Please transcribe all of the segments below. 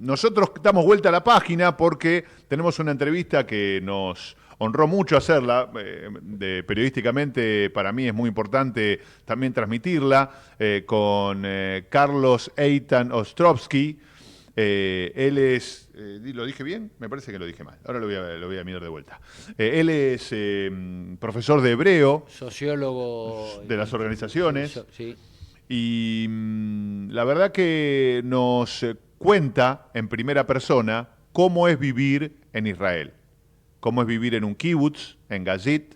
nosotros damos vuelta a la página porque tenemos una entrevista que nos honró mucho hacerla. Periodísticamente para mí es muy importante también transmitirla con Carlos Eitan Ostrovsky. Él es, ¿lo dije bien? Me parece que lo dije mal. Ahora lo voy a mirar de vuelta. Él es profesor de hebreo Sociólogo de las sí, organizaciones sí. y la verdad que nos cuenta en primera persona cómo es vivir en Israel, cómo es vivir en un kibutz, en Gazit.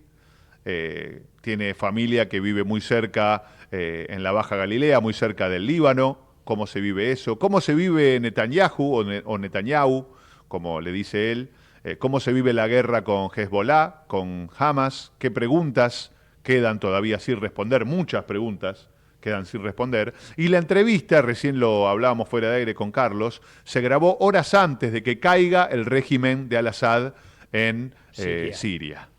Tiene familia que vive muy cerca, en la Baja Galilea, muy cerca del Líbano. Cómo se vive eso, cómo se vive Netanyahu o Netanyahu, como le dice él, cómo se vive la guerra con Hezbollah, con Hamas, qué preguntas quedan todavía sin responder, muchas preguntas quedan sin responder. Y la entrevista, recién lo hablábamos fuera de aire con Carlos, se grabó horas antes de que caiga el régimen de Al-Assad en Siria. Siria.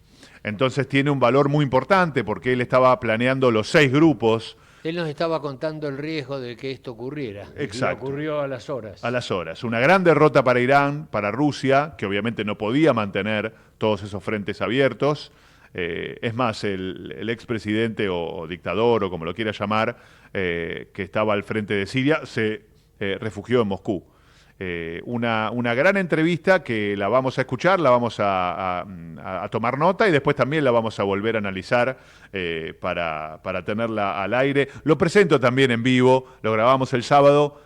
Entonces tiene un valor muy importante porque él estaba planeando los 6 grupos. Él nos estaba contando el riesgo de que esto ocurriera y Exacto. ocurrió a las A horas. las horas. Una gran derrota para Irán, para Rusia, que obviamente no podía mantener todos esos frentes abiertos. Es más, el expresidente o dictador, o como lo quiera llamar, que estaba al frente de Siria, se refugió en Moscú. Una gran entrevista que la vamos a escuchar, la vamos a tomar nota y después también la vamos a volver a analizar para tenerla al aire. Lo presento también en vivo, lo grabamos el sábado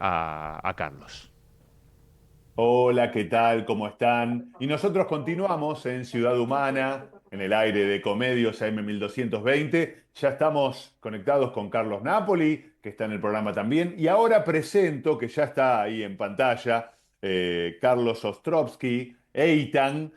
a Carlos. Hola, ¿qué tal? ¿Cómo están? Y nosotros continuamos en Ciudad Humana, en el aire de Comedios AM 1220. Ya estamos conectados con Carlos Napoli, que está en el programa también. Y ahora presento, que ya está ahí en pantalla, Carlos Ostrovsky, Eitan.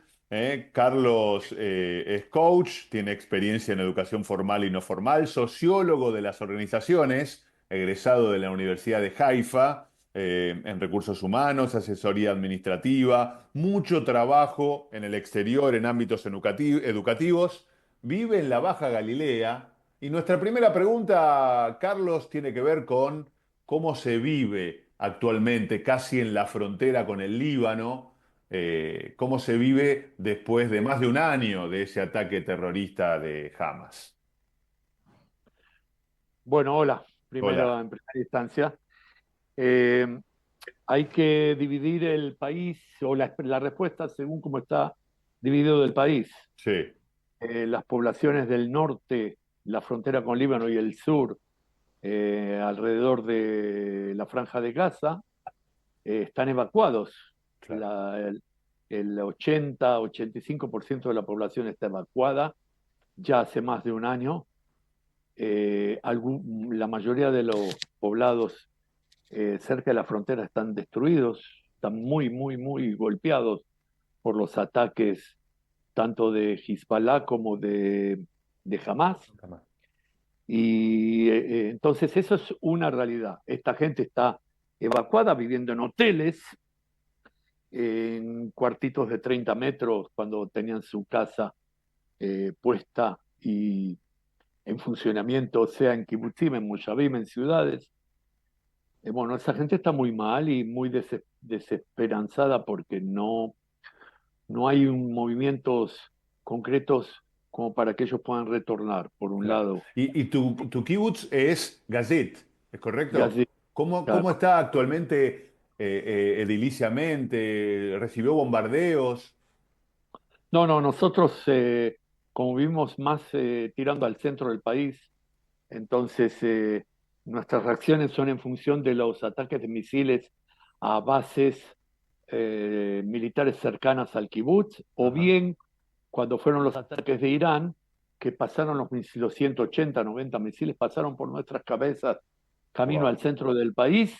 Carlos es coach, tiene experiencia en educación formal y no formal, sociólogo de las organizaciones, egresado de la Universidad de Haifa en recursos humanos, asesoría administrativa, mucho trabajo en el exterior en ámbitos educativos, vive en la Baja Galilea y nuestra primera pregunta, Carlos, tiene que ver con cómo se vive actualmente casi en la frontera con el Líbano, cómo se vive después de más de un año de ese ataque terrorista de Hamas. Bueno, hola, Hola. primero en primera instancia. Eh, Hay que dividir el país o la respuesta según cómo está dividido el país. Sí, Las poblaciones del norte, la frontera con Líbano y el sur, alrededor de la Franja de Gaza, están evacuados. claro. El 80-85% de la población está evacuada ya hace más de un año. La mayoría de los poblados cerca de la frontera están destruidos, están muy, muy, muy golpeados por los ataques tanto de Hezbollah como de Hamas. Y entonces eso es una realidad. Esta gente está evacuada, viviendo en hoteles, en cuartitos de 30 metros, cuando tenían su casa puesta y en funcionamiento, sea en kibbutzim, en moshavim, en ciudades. Bueno, esa gente está muy mal y muy desesperanzada porque no hay movimientos concretos como para que ellos puedan retornar, por un Claro. lado. Y tu kibutz es Gazit, ¿es correcto? Gazi, ¿Cómo claro. está actualmente ediliciamente? ¿Recibió bombardeos? No, no, nosotros como vivimos más tirando al centro del país, entonces nuestras reacciones son en función de los ataques de misiles a bases militares cercanas al kibutz, o Ajá. bien cuando fueron los ataques de Irán, que pasaron los 180, 90 misiles, pasaron por nuestras cabezas camino Wow. al centro del país,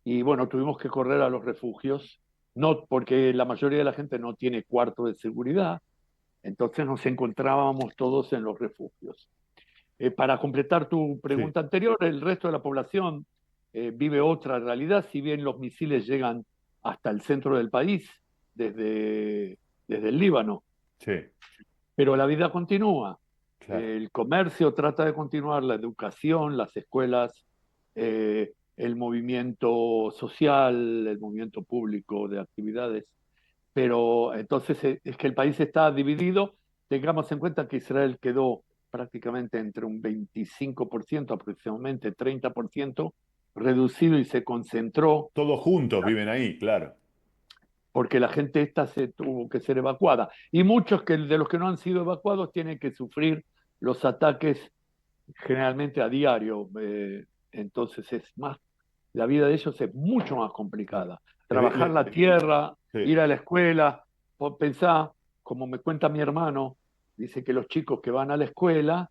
y bueno, tuvimos que correr a los refugios, no porque la mayoría de la gente no tiene cuarto de seguridad, entonces nos encontrábamos todos en los refugios. Para completar tu Sí. pregunta anterior, el resto de la población vive otra realidad, si bien los misiles llegan hasta el centro del país, desde el Líbano, Sí, pero la vida continúa. claro. El comercio trata de continuar, la educación, las escuelas el movimiento social, el movimiento público de actividades. Pero entonces es que el país está dividido. Tengamos en cuenta que Israel quedó prácticamente entre un 25%, aproximadamente 30%, reducido y se concentró Todos juntos viven ahí, claro. porque la gente esta se tuvo que ser evacuada. Y muchos de los que no han sido evacuados tienen que sufrir los ataques generalmente a diario. Entonces es más, la vida de ellos es mucho más Claro. complicada. Le- Trabajar la le- tierra, sí. ir a la escuela, pensar, como me cuenta mi hermano, dice que los chicos que van a la escuela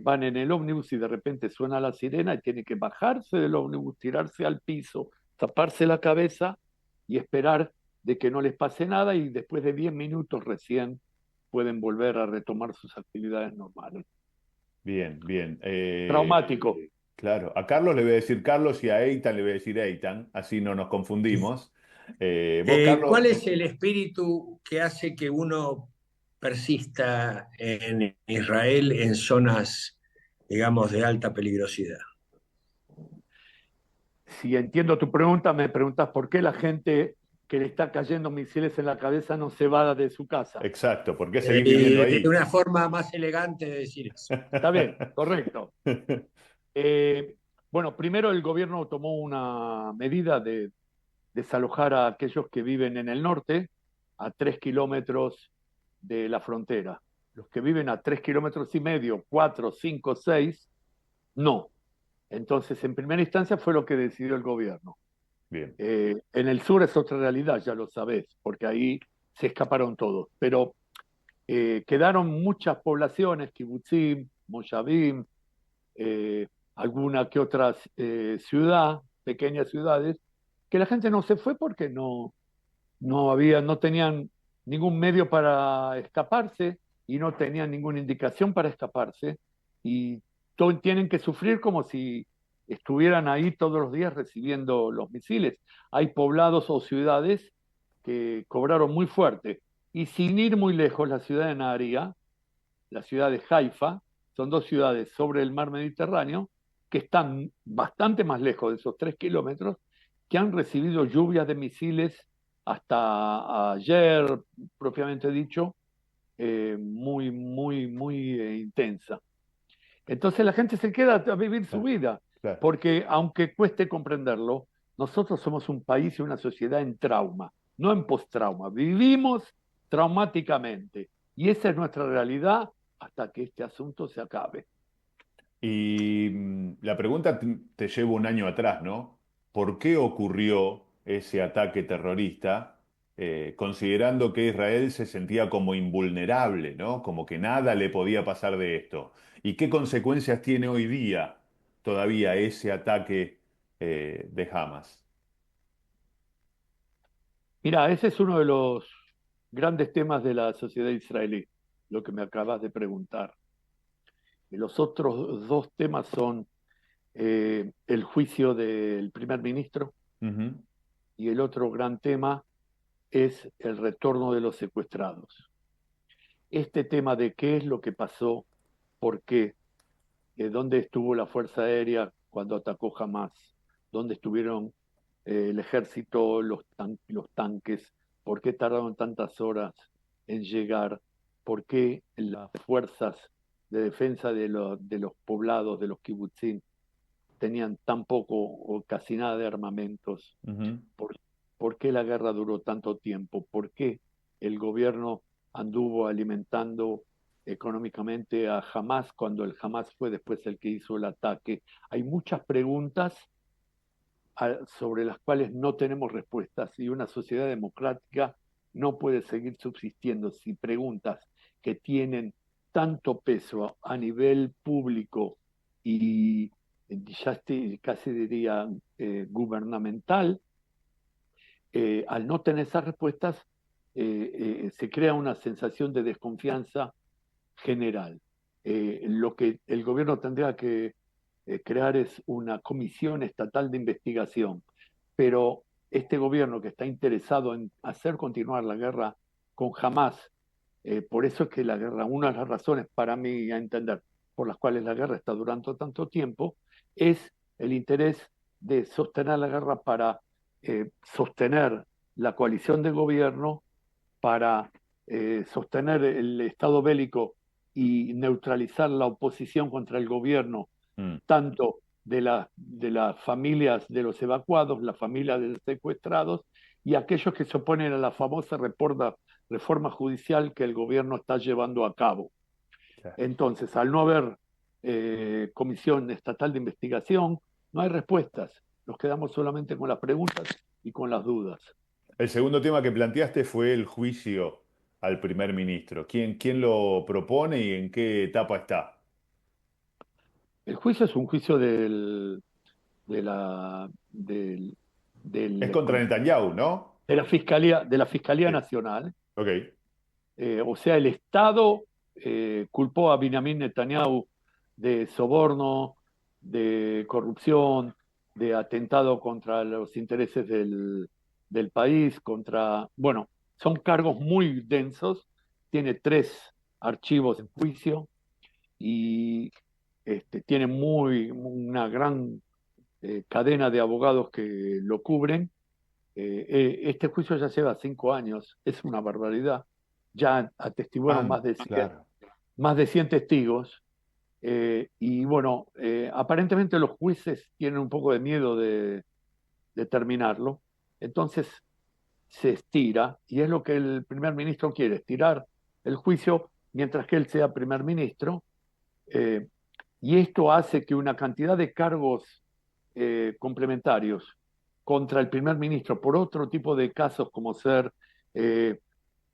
van en el ómnibus y de repente suena la sirena y tienen que bajarse del ómnibus, tirarse al piso, taparse la cabeza y esperar de que no les pase nada y después de 10 minutos recién pueden volver a retomar sus actividades normales. Bien, bien. Traumático. Claro, a Carlos le voy a decir Carlos y a Eitan le voy a decir Eitan, así no nos confundimos. Vos, ¿Cuál Carlos, es el espíritu que hace que uno persista en Israel en zonas, digamos, de alta peligrosidad? Si entiendo tu pregunta, me preguntas por qué la gente que le está cayendo misiles en la cabeza no se va de su casa. exacto, ¿por qué seguís viviendo De ahí? una forma más elegante de decir eso. Está bien, correcto. Eh, bueno, primero el gobierno tomó una medida de desalojar a aquellos que viven en el norte, a 3 kilómetros de la frontera. Los que viven a 3,5 kilómetros, 4, 5, 6, no. Entonces, en primera instancia fue lo que decidió el gobierno. Bien, En el sur es otra realidad, ya lo sabés, porque ahí se escaparon todos. Pero quedaron muchas poblaciones, kibutzim, moshavim, alguna que otra ciudad, pequeñas ciudades, que la gente no se fue porque no tenían ningún medio para escaparse y no tenían ninguna indicación para escaparse y tienen que sufrir como si estuvieran ahí todos los días recibiendo los misiles. Hay poblados o ciudades que cobraron muy fuerte y sin ir muy lejos, la ciudad de Naharía, la ciudad de Haifa, son dos ciudades sobre el mar Mediterráneo que están bastante más lejos de esos 3 kilómetros, que han recibido lluvias de misiles hasta ayer, propiamente dicho, muy, muy, muy intensa. Entonces la gente se queda a vivir su claro, vida, claro. porque aunque cueste comprenderlo, nosotros somos un país y una sociedad en trauma, no en post-trauma. Vivimos traumáticamente y esa es nuestra realidad hasta que este asunto se acabe. Y la pregunta te lleva un año atrás, ¿no? ¿Por qué ocurrió ese ataque terrorista, considerando que Israel se sentía como invulnerable, ¿no? Como que nada le podía pasar de esto? ¿Y qué consecuencias tiene hoy día todavía ese ataque, de Hamas? Mira, ese es uno de los grandes temas de la sociedad israelí, lo que me acabas de preguntar. Y los otros dos temas son el juicio del primer ministro Ujú, y el otro gran tema es el retorno de los secuestrados. Este tema de qué es lo que pasó, por qué, dónde estuvo la Fuerza Aérea cuando atacó Hamas, dónde estuvieron el ejército, los tanques, por qué tardaron tantas horas en llegar, por qué las fuerzas de defensa de los poblados, de los kibutzim, tenían tan poco o casi nada de armamentos, ujú. por, por qué la guerra duró tanto tiempo, por qué el gobierno anduvo alimentando económicamente a Hamas cuando el Hamas fue después el que hizo el ataque. Hay muchas preguntas sobre las cuales no tenemos respuestas y una sociedad democrática no puede seguir subsistiendo si preguntas que tienen tanto peso a nivel público y casi diría gubernamental, al no tener esas respuestas, se crea una sensación de desconfianza general. Lo que el gobierno tendría que crear es una comisión estatal de investigación, pero este gobierno que está interesado en hacer continuar la guerra con Hamas, por eso es que la guerra, una de las razones para mí a entender por las cuales la guerra está durando tanto tiempo, es el interés de sostener la guerra para sostener la coalición de gobierno, para sostener el estado bélico y neutralizar la oposición contra el gobierno, Mm. tanto de las familias de los evacuados, las familias de los secuestrados y aquellos que se oponen a la famosa reforma judicial que el gobierno está llevando a cabo. Claro. Entonces, al no haber comisión estatal de investigación, no hay respuestas. Nos quedamos solamente con las preguntas y con las dudas. El segundo tema que planteaste fue el juicio al primer ministro. ¿Quién lo propone y en qué etapa está? El juicio es un juicio de la, del, Es del- contra Netanyahu, ¿no? de la Fiscalía Sí. Nacional. Ok. O sea, el Estado culpó a Benjamin Netanyahu de soborno, de corrupción, de atentado contra los intereses del país, bueno, son cargos muy densos, tiene 3 archivos en juicio y tiene una gran cadena de abogados que lo cubren. Este juicio ya lleva 5 años, es una barbaridad. Ya atestiguaron Ah, claro. más de 100 testigos. Y bueno, aparentemente los jueces tienen un poco de miedo de terminarlo. Entonces se estira, y es lo que el primer ministro quiere, estirar el juicio mientras que él sea primer ministro. eh, y esto hace que una cantidad de cargos complementarios contra el primer ministro por otro tipo de casos como ser eh,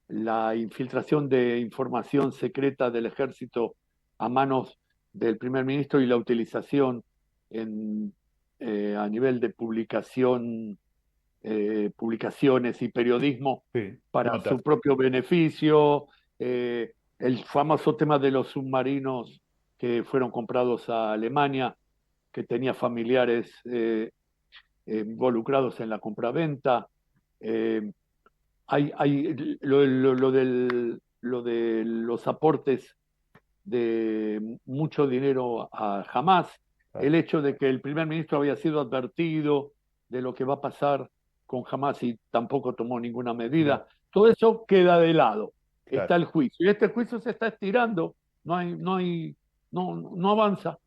la infiltración de información secreta del ejército a manos del primer ministro y la utilización en, a nivel de publicaciones y periodismo Sí. para Notas. su propio beneficio, el famoso tema de los submarinos que fueron comprados a Alemania, que tenía familiares involucrados en la compraventa. Eh, hay lo de los aportes de mucho dinero a Hamas, Claro. el hecho de que el primer ministro había sido advertido de lo que va a pasar con Hamas y tampoco tomó ninguna Mira, medida. Todo eso queda de lado. claro. Está el juicio. Y este juicio se está estirando, no avanza.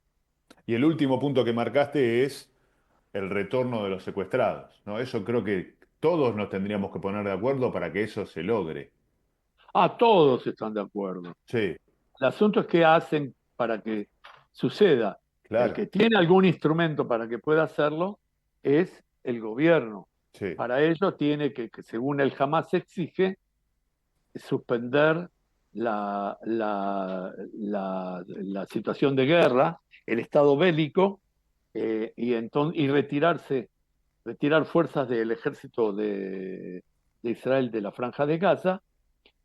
Y el último punto que marcaste es el retorno de los secuestrados, ¿no? Eso creo que todos nos tendríamos que poner de acuerdo para que eso se logre. Ah, todos están de acuerdo. Sí, El asunto es qué hacen para que suceda. El claro. que tiene algún instrumento para que pueda hacerlo es el gobierno. Sí, Para ello tiene que según el Hamas exige, suspender la situación de guerra, el estado bélico, y retirar fuerzas del ejército de Israel de la Franja de Gaza,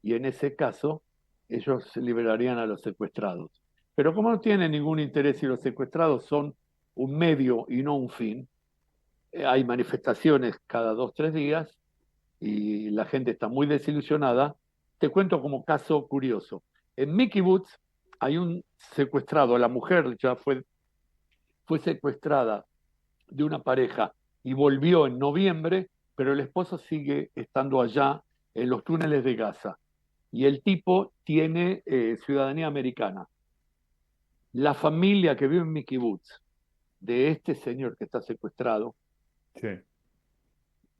y en ese caso ellos liberarían a los secuestrados. Pero como no tienen ningún interés y los secuestrados son un medio y no un fin, hay manifestaciones cada 2, 3 días y la gente está muy desilusionada. Te cuento como caso curioso. En Mickey Woods hay un secuestrado, la mujer ya fue secuestrada de una pareja y volvió en noviembre, pero el esposo sigue estando allá en los túneles de Gaza. Y el tipo tiene ciudadanía americana. La familia que vive en Mickey Woods, de este señor que está secuestrado, sí.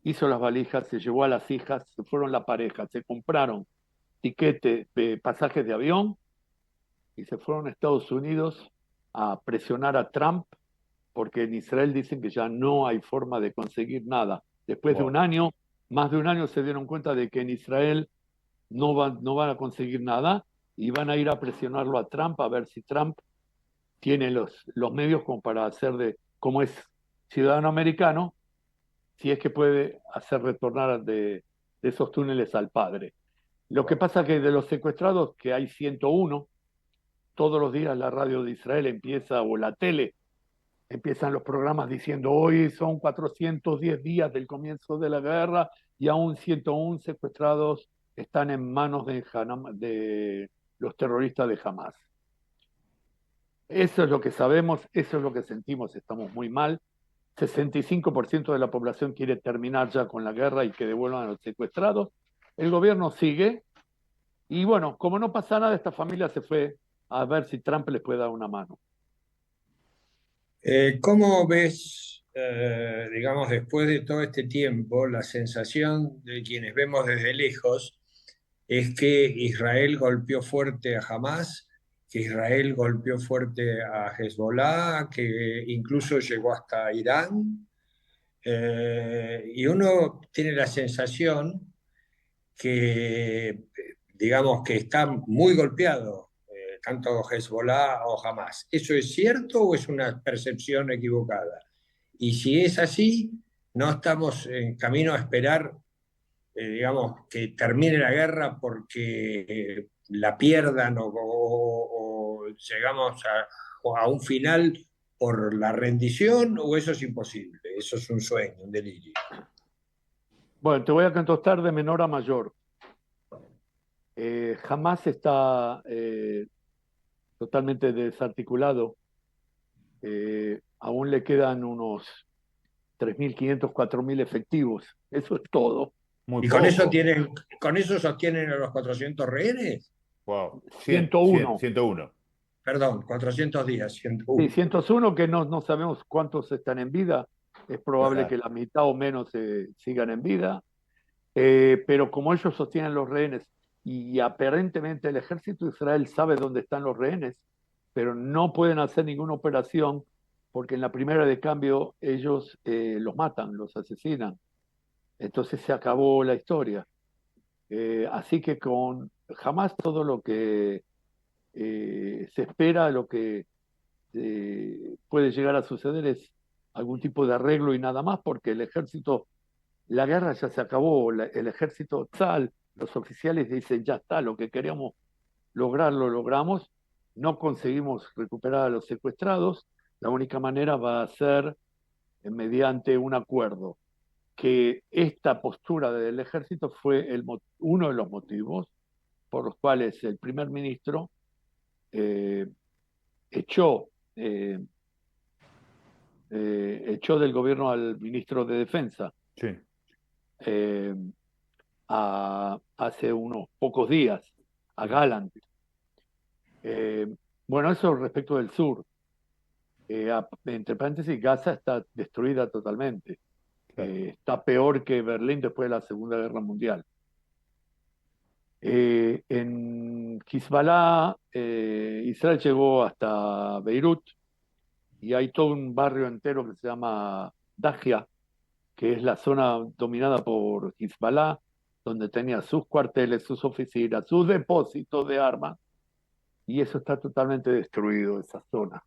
hizo las valijas, se llevó a las hijas, se fueron la pareja, se compraron tiquetes, pasajes de avión y se fueron a Estados Unidos a presionar a Trump, porque en Israel dicen que ya no hay forma de conseguir nada. Después de un Wow. año, más de un año, se dieron cuenta de que en Israel no van a conseguir nada y van a ir a presionarlo a Trump a ver si Trump tiene los medios como para hacer como es ciudadano americano, si es que puede hacer retornar de esos túneles al padre. Lo que Wow. pasa que de los secuestrados, que hay 101, todos los días la radio de Israel empieza, o la tele, empiezan los programas diciendo hoy son 410 días del comienzo de la guerra y aún 101 secuestrados están en manos de los terroristas de Hamas. Eso es lo que sabemos, eso es lo que sentimos, estamos muy mal. 65% de la población quiere terminar ya con la guerra y que devuelvan a los secuestrados. El gobierno sigue y bueno, como no pasa nada, esta familia se fue a ver si Trump les puede dar una mano. ¿Cómo ves, digamos, después de todo este tiempo, la sensación de quienes vemos desde lejos es que Israel golpeó fuerte a Hamas, que Israel golpeó fuerte a Hezbollah, que incluso llegó hasta Irán? Y uno tiene la sensación que, digamos, que está muy golpeado, tanto Hezbollah o Hamas. ¿Eso es cierto o es una percepción equivocada? Y si es así, no estamos en camino a esperar, digamos, que termine la guerra porque la pierdan o llegamos a un final por la rendición, o eso es imposible, eso es un sueño, un delirio. Bueno, te voy a contestar de menor a mayor. Jamás está totalmente desarticulado. Aún le quedan unos 3.500, 4.000 efectivos. Eso es todo. Muy ¿Y con eso poco. con eso sostienen a los 400 rehenes? Wow. 101. 101. Perdón, 400 días, Sí, 101. 101 que no sabemos cuántos están en vida. Es probable Claro. que la mitad o menos sigan en vida. Pero como ellos sostienen los rehenes y aparentemente el ejército de Israel sabe dónde están los rehenes, pero no pueden hacer ninguna operación porque en la primera de cambio ellos los matan, los asesinan. Entonces se acabó la historia. Así que con jamás todo lo que se espera, lo que puede llegar a suceder es algún tipo de arreglo y nada más, porque el ejército, la guerra ya se acabó, el ejército tal, los oficiales dicen ya está, lo que queríamos lograr lo logramos, no conseguimos recuperar a los secuestrados, la única manera va a ser mediante un acuerdo, que esta postura del ejército fue uno de los motivos por los cuales el primer ministro eh, echó, eh, echó del gobierno al ministro de Defensa Sí. eh, hace unos pocos días, a Sí. Gallant. Eh, bueno, eso respecto del sur. Entre paréntesis, Gaza está destruida totalmente. Claro. Está peor que Berlín después de la Segunda Guerra Mundial. En Hezbollah, Israel llegó hasta Beirut y hay todo un barrio entero que se llama Dajia, que es la zona dominada por Hezbollah, donde tenía sus cuarteles, sus oficinas, sus depósitos de armas, y eso está totalmente destruido, esa zona.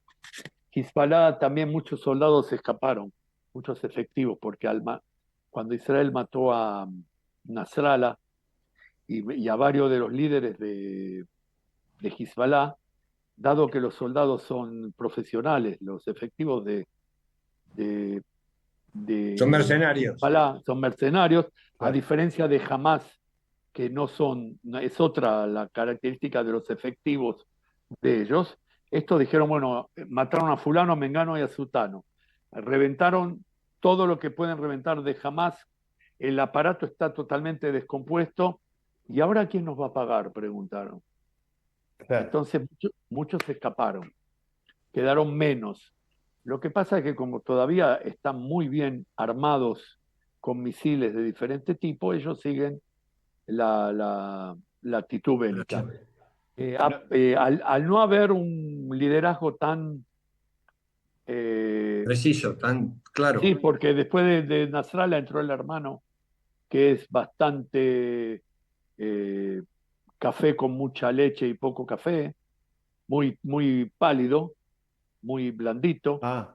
Hezbollah también muchos soldados escaparon, muchos efectivos, porque cuando Israel mató a Nasrallah y a varios de los líderes de Hezbollah, dado que los soldados son profesionales, los efectivos de, Son de mercenarios. Hezbollah son mercenarios, a Claro. diferencia de Hamas, que no son, es otra la característica de los efectivos de ellos. Estos dijeron, bueno, mataron a fulano, a mengano y a sutano. Reventaron todo lo que pueden reventar de Hamas. El aparato está totalmente descompuesto. ¿Y ahora quién nos va a pagar? Preguntaron. Claro. Entonces muchos se escaparon, quedaron menos. Lo que pasa es que como todavía están muy bien armados con misiles de diferente tipo, ellos siguen la actitud bélica. No, Al no haber un liderazgo tan... Preciso, tan claro. sí, porque después de Nasrallah entró el hermano, que es bastante eh, café con mucha leche y poco café, muy pálido, muy blandito. ah,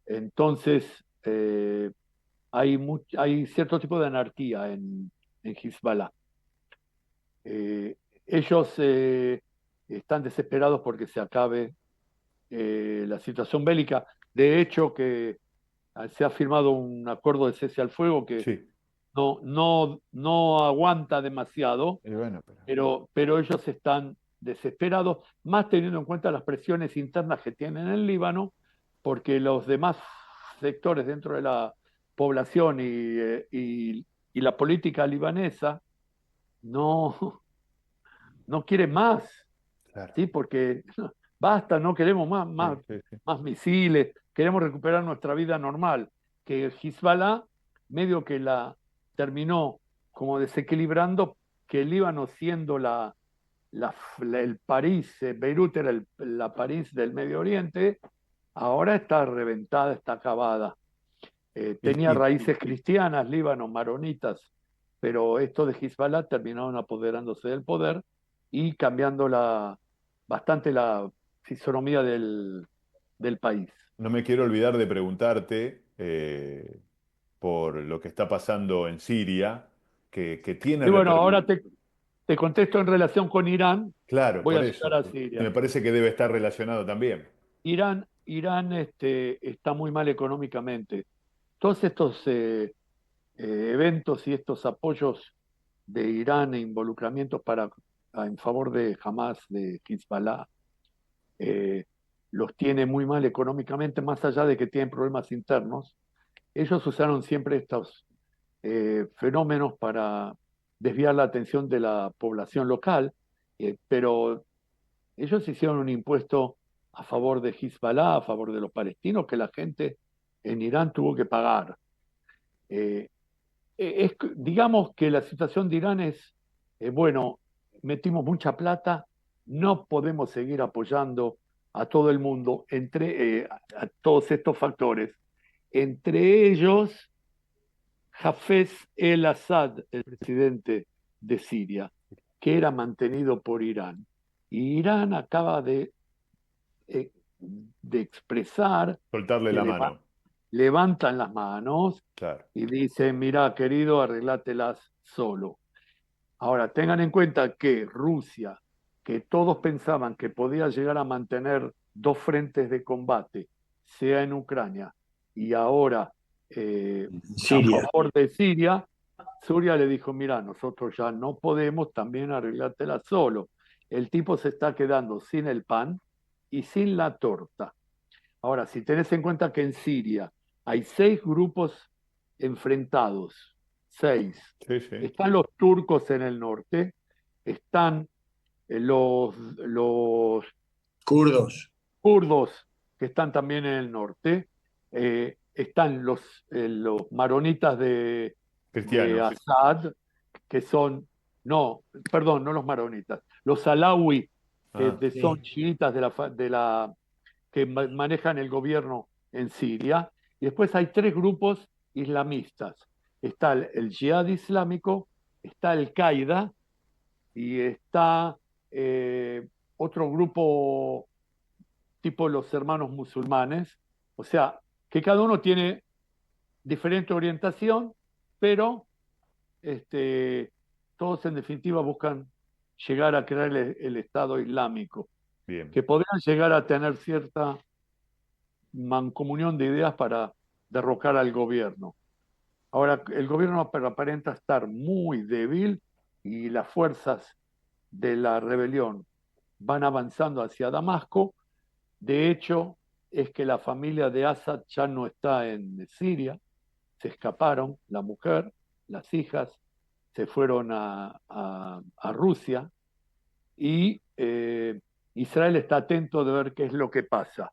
Entonces, hay cierto tipo de anarquía en Hezbollah. Ellos están desesperados porque se acabe la situación bélica. De hecho, que se ha firmado un acuerdo de cese al fuego que sí. no aguanta demasiado, Y bueno, pero. pero ellos están desesperados, más teniendo en cuenta las presiones internas que tienen en el Líbano, porque los demás sectores dentro de la población y la política libanesa no, no quieren más, Claro. ¿sí? Porque basta, no queremos Sí, sí, sí. más misiles, queremos recuperar nuestra vida normal. Que Hezbollah medio que la terminó como desequilibrando, que el Líbano siendo el París, Beirut era la París del Medio Oriente, ahora está reventada, está acabada. Y, Tenía y raíces cristianas, Líbano, maronitas, pero esto de Hezbollah terminaron apoderándose del poder y cambiando bastante la fisonomía del país. no me quiero olvidar de preguntarte por lo que está pasando en Siria, que tiene Y bueno, ahora repercusiones. te contesto en relación con Irán, Claro, voy por a llegar eso. a Me Siria. parece que debe estar relacionado también. Irán está muy mal económicamente. Todos estos eventos y estos apoyos de Irán e involucramientos en favor de Hamas, de Hezbollah, eh, los tiene muy mal económicamente, más allá de que tienen problemas internos. Ellos usaron siempre estos fenómenos para desviar la atención de la población local, pero ellos hicieron un impuesto a favor de Hezbollah, a favor de los palestinos, que la gente en Irán tuvo que pagar. Eh, digamos que la situación de Irán es, bueno, metimos mucha plata, no podemos seguir apoyando a todo el mundo, a todos estos factores. Entre ellos, Hafez el-Assad, el presidente de Siria, que era mantenido por Irán. Y Irán acaba eh, de expresar Soltarle que la mano. levantan las manos Claro. y dicen, mira, querido, arreglátelas solo. Ahora, tengan en cuenta que Rusia, que todos pensaban que podía llegar a mantener dos frentes de combate, sea en Ucrania y ahora a Siria. favor de Siria, Siria le dijo, mira, nosotros ya no podemos también arreglártela solo. El tipo se está quedando sin el pan y sin la torta. Ahora, si tenés en cuenta que en Siria hay 6 grupos enfrentados, 6. Sí, sí. Están los turcos en el norte, están los Kurdos. kurdos que están también en el norte, están los maronitas de Cristianos. Assad, que son, no, perdón, no los maronitas, los alawi, Ah, son Sí. chiitas que manejan el gobierno en Siria. Y después hay 3 grupos islamistas. Está el Jihad Islámico, está Al-Qaeda y está otro grupo tipo los hermanos musulmanes. O sea, que cada uno tiene diferente orientación, pero este, todos en definitiva buscan llegar a crear el Estado Islámico, bien. que podrían llegar a tener cierta mancomunión de ideas para derrocar al gobierno. Ahora, el gobierno aparenta estar muy débil y las fuerzas de la rebelión van avanzando hacia Damasco. De hecho, es que la familia de Assad ya no está en Siria, se escaparon, la mujer, las hijas, se fueron a Rusia y Israel está atento de ver qué es lo que pasa.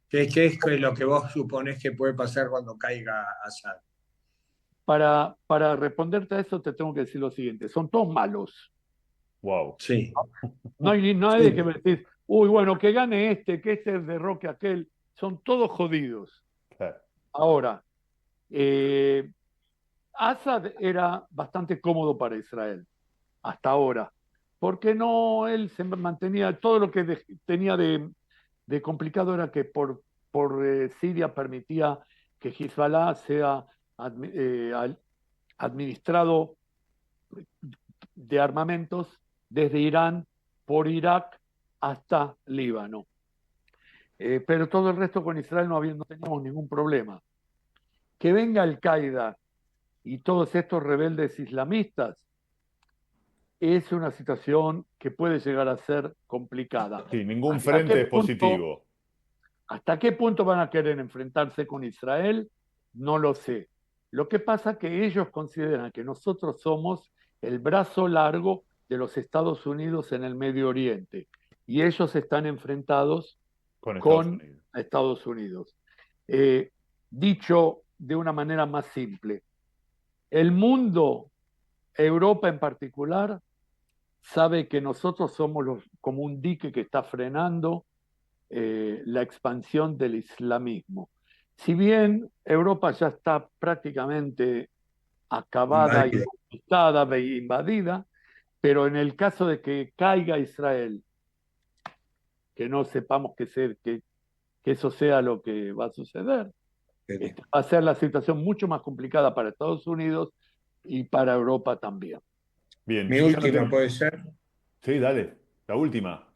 ¿Qué es lo que vos suponés que puede pasar cuando caiga Assad? Para responderte a eso te tengo que decir lo siguiente, son todos malos. Wow. Sí. No hay ni nadie que Sí. me decir, uy, bueno, que gane que este derroque aquel. Son todos jodidos. Claro. Ahora, eh, Assad era bastante cómodo para Israel, hasta ahora, porque no, él se mantenía, todo lo que tenía de complicado era que por Siria permitía que Hezbollah sea administrado de armamentos desde Irán por Irak hasta Líbano. Pero todo el resto con Israel no teníamos ningún problema. Que venga Al-Qaeda y todos estos rebeldes islamistas es una situación que puede llegar a ser complicada. Sí, ningún ¿Hasta qué frente es punto, positivo. ¿Hasta qué punto van a querer enfrentarse con Israel? No lo sé. Lo que pasa es que ellos consideran que nosotros somos el brazo largo de los Estados Unidos en el Medio Oriente y ellos están enfrentados Con Estados con Unidos. Estados Unidos. Eh, Dicho de una manera más simple, el mundo, Europa en particular, sabe que nosotros somos como un dique que está frenando la expansión del islamismo. Si bien Europa ya está prácticamente acabada y Invadida. conquistada e invadida, pero en el caso de que caiga Israel, que no sepamos que eso sea lo que va a suceder, va a ser la situación mucho más complicada para Estados Unidos y para Europa también. Bien, Mi yo ya no última tengo. puede ser, Sí, dale. La última.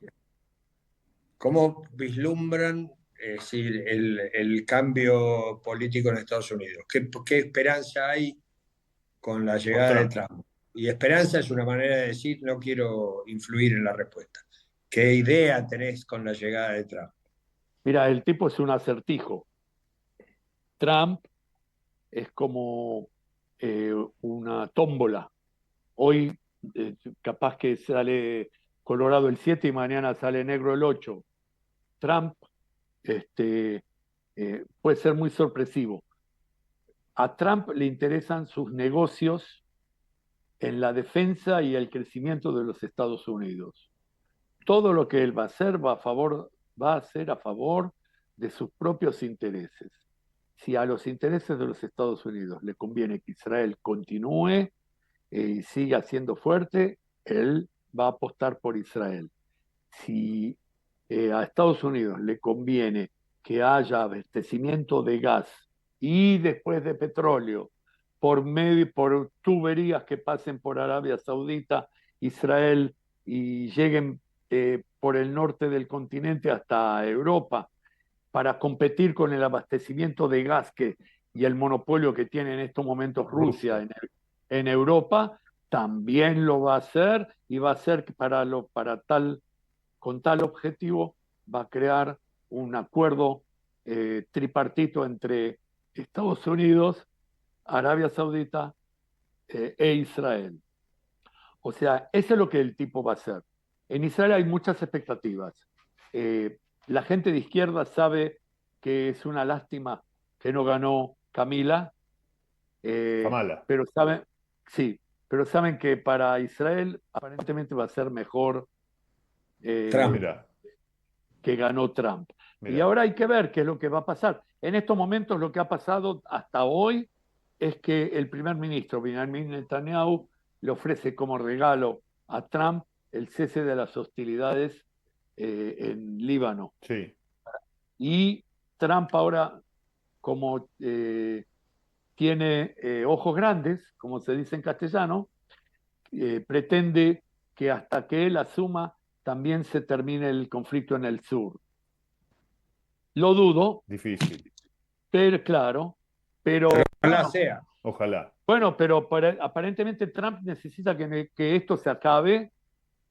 ¿cómo vislumbran, es decir, el cambio político en Estados Unidos? ¿Qué esperanza hay con la Con llegada de Trump. Trump? Y esperanza es una manera de decir, no quiero influir en la respuesta. ¿Qué idea tenés con la llegada de Trump? Mira, el tipo es un acertijo. Trump es como una tómbola. Hoy capaz que sale colorado el 7 y mañana sale negro el 8. Trump este, puede ser muy sorpresivo. A Trump le interesan sus negocios en la defensa y el crecimiento de los Estados Unidos. Todo lo que él va a hacer va a ser a favor de sus propios intereses. Si a los intereses de los Estados Unidos le conviene que Israel continúe y siga siendo fuerte, él va a apostar por Israel. Si a Estados Unidos le conviene que haya abastecimiento de gas y después de petróleo por tuberías que pasen por Arabia Saudita, Israel y lleguen por el norte del continente hasta Europa para competir con el abastecimiento de gas y el monopolio que tiene en estos momentos Rusia Rusia. en Europa, también lo va a hacer y va a ser que con tal objetivo va a crear un acuerdo tripartito entre Estados Unidos, Arabia Saudita e Israel. O sea, eso es lo que el tipo va a hacer. En Israel hay muchas expectativas. Eh, la gente de izquierda sabe que es una lástima que no ganó Camila, Kamala. pero saben, sí, pero saben que para Israel aparentemente va a ser mejor Trump. eh, Mira, que ganó Trump. Y mira. ahora hay que ver qué es lo que va a pasar. En estos momentos lo que ha pasado hasta hoy es que el primer ministro Benjamin Netanyahu le ofrece como regalo a Trump el cese de las hostilidades en Líbano. Sí. Y Trump ahora, como tiene ojos grandes, como se dice en castellano, pretende que hasta que él asuma también se termine el conflicto en el sur. Lo dudo, Difícil. pero claro, pero Ojalá sea. Ojalá. bueno, pero aparentemente Trump necesita que esto se acabe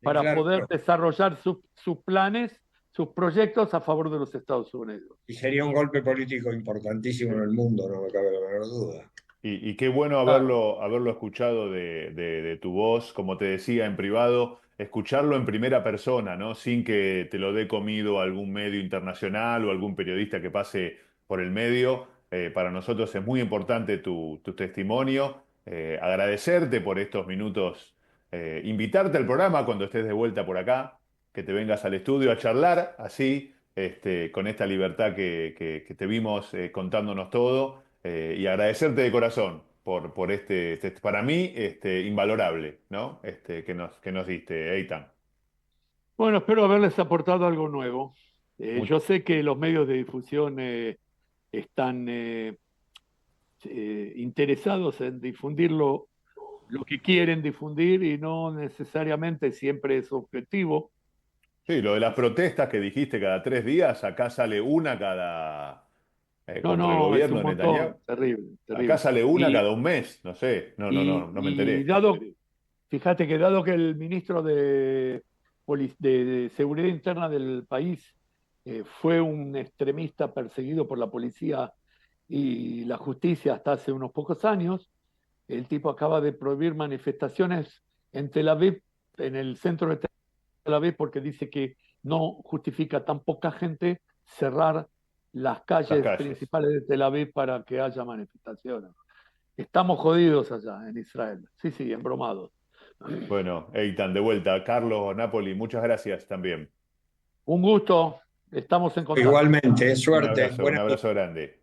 Y para claro, poder desarrollar sus planes, sus proyectos a favor de los Estados Unidos. y sería un golpe político importantísimo en el mundo, no me cabe la menor duda. Y qué bueno Claro. haberlo escuchado de tu voz, como te decía en privado, escucharlo en primera persona, ¿no? Sin que te lo dé comido algún medio internacional o algún periodista que pase por el medio. Para nosotros es muy importante tu testimonio. Agradecerte por estos minutos, invitarte al programa cuando estés de vuelta por acá, que te vengas al estudio a charlar así, con esta libertad que te vimos contándonos todo. Y agradecerte de corazón por para mí, invalorable, ¿no? Que nos diste, Eitan. Bueno, espero haberles aportado algo nuevo. Mu- Yo sé que los medios de difusión están interesados en difundir lo que quieren difundir y no necesariamente siempre es objetivo. Sí, lo de las protestas que dijiste cada 3 días, acá sale una No, contra el no, es gobierno un de Netanyahu. montón, terrible, Acá terrible. sale una Y, cada un mes, no sé, no me y enteré. fíjate que dado que el ministro de Seguridad Interna del país fue un extremista perseguido por la policía y la justicia hasta hace unos pocos años. El tipo acaba de prohibir manifestaciones en Tel Aviv, en el centro de Tel Aviv, porque dice que no justifica tan poca gente cerrar las Las calles calles. principales de Tel Aviv para que haya manifestaciones. Estamos jodidos allá en Israel. Sí, sí, embromados. Bueno, Eitan, de vuelta. Carlos, Napoli, muchas gracias también. Un gusto. Estamos en contacto. Igualmente, suerte, Un buena abrazo grande.